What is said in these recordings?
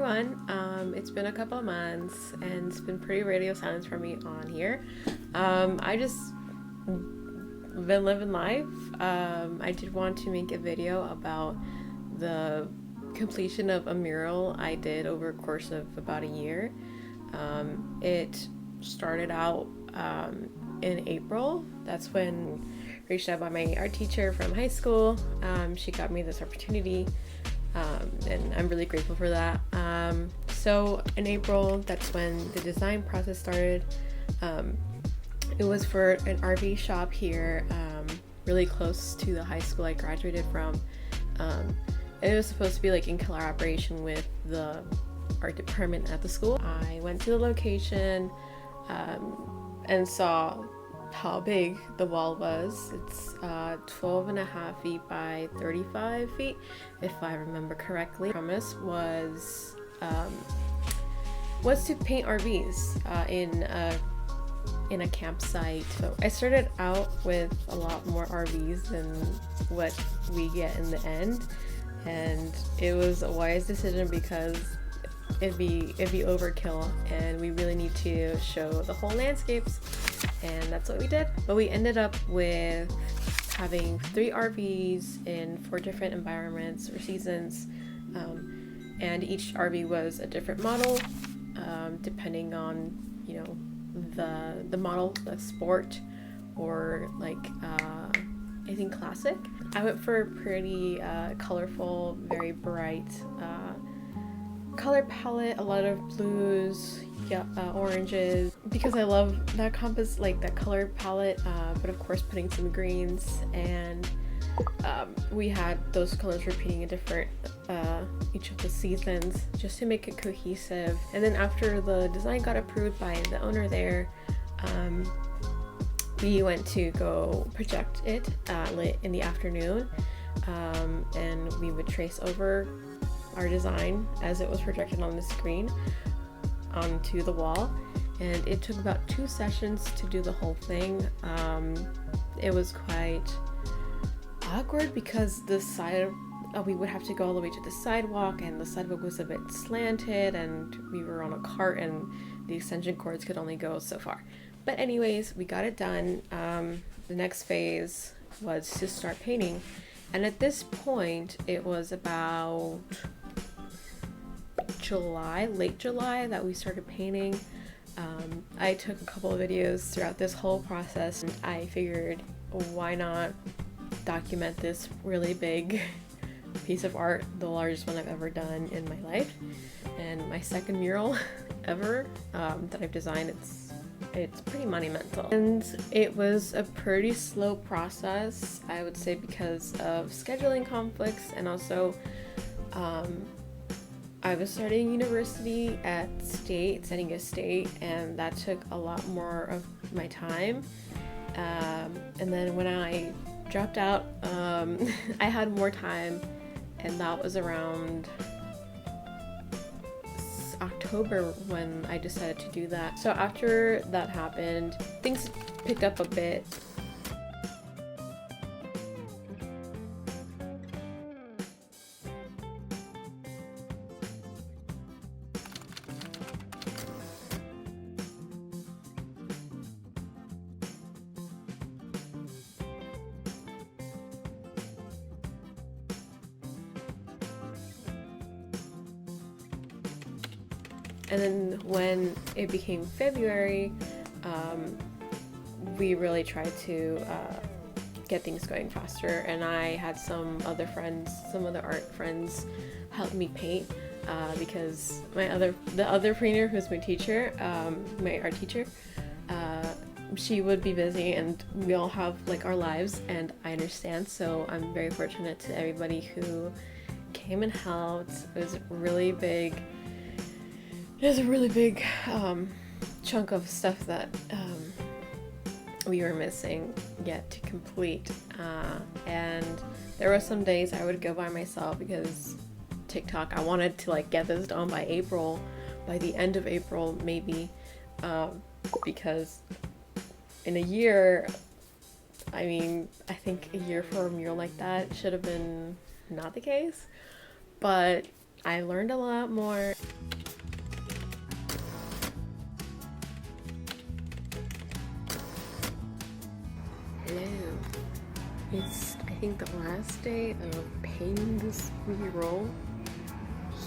everyone. It's been a couple of months and it's been pretty radio silence for me on here. I just been living life. I did want to make a video about the completion of a mural I did over a course of about a year. It started out in April. That's when reached out by my art teacher from high school. She got me this opportunity. And I'm really grateful for that. So in April, that's when the design process started. It was for an RV shop here, really close to the high school I graduated from. And it was supposed to be like in collaboration with the art department at the school. I went to the location and saw how big the wall was. It's 12.5 feet by 35 feet, if I remember correctly. Promise was to paint RVs in a campsite. So I started out with a lot more RVs than what we get in the end, and it was a wise decision because it'd be overkill, and we really need to show the whole landscapes, and that's what we did. But we ended up with having 3 RVs in 4 different environments or seasons, and each RV was a different model, depending on, you know, the model, the sport, or like I think classic. I went for a pretty colorful, very bright color palette, a lot of blues, oranges, because I love that compass, like that color palette, but of course putting some greens, and we had those colors repeating in different each of the seasons just to make it cohesive. And then after the design got approved by the owner there, we went to go project it late in the afternoon, and we would trace over our design as it was projected on the screen onto the wall, and it took about 2 sessions to do the whole thing. It was quite awkward because the side we would have to go all the way to the sidewalk, and the sidewalk was a bit slanted, and we were on a cart, and the extension cords could only go so far. But anyways, we got it done. The next phase was to start painting, and at this point it was about late July that we started painting. I took a couple of videos throughout this whole process, and I figured, why not document this really big piece of art, the largest one I've ever done in my life, and my second mural ever that I've designed. It's pretty monumental, and it was a pretty slow process, I would say, because of scheduling conflicts, and also I was starting university at St and State, and that took a lot more of my time. And then when I dropped out, I had more time, and that was around October when I decided to do that. So after that happened, things picked up a bit. And then when it became February, we really tried to get things going faster, and I had some other art friends help me paint, because the other painter, who's my teacher, my art teacher, she would be busy, and we all have like our lives, and I understand. So I'm very fortunate to everybody who came and helped. It was a really big chunk of stuff that we were missing yet to complete, and there were some days I would go by myself because TikTok, I wanted to like get this done by the end of April maybe, because in a year, I mean, I think a year for a mural like that should have been not the case, but I learned a lot more. It's, I think, the last day of painting this mural.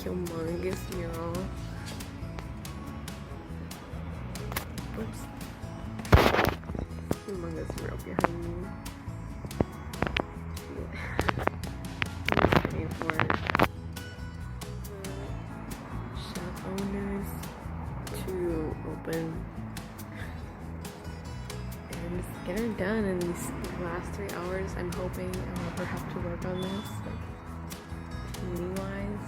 Humongous mural. Oops. Humongous mural behind me. I'm just waiting for shop owners to open and just get her done in these last 3 hours. I'm hoping I'll never have to work on this, like, painting wise.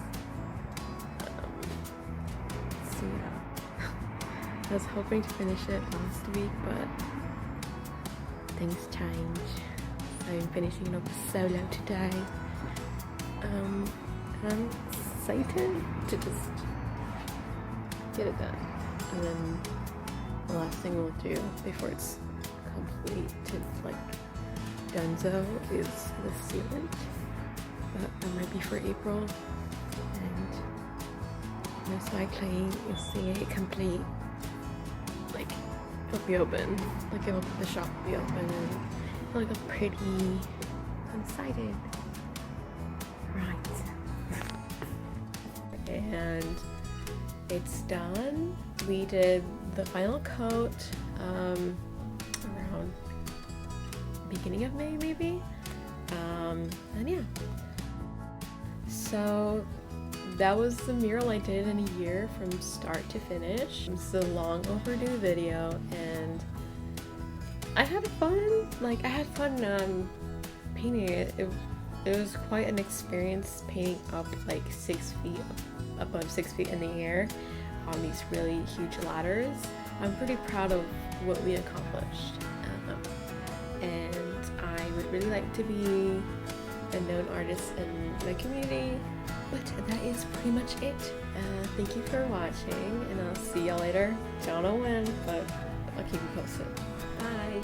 So yeah. I was hoping to finish it last week, but things change. I'm finishing it up solo today. And I'm excited to just get it done. And then the last thing we'll do before it's completed, like donezo, is the sealant. But that might be for April. And that's my claim is seeing it complete. Like, it'll be open. Like, the shop will be open and it'll look pretty. I'm excited. Right. And it's done. We did the final coat around beginning of May, maybe. And yeah. So that was the mural I did in a year from start to finish. It's a long overdue video, and I had fun. Like, I had fun painting it. It was quite an experience painting up like 6 feet, above 6 feet in the air on these really huge ladders. I'm pretty proud of what we accomplished. And I would really like to be a known artist in my community. But that is pretty much it. Thank you for watching, and I'll see y'all later. Don't know when, but I'll keep you posted. Bye!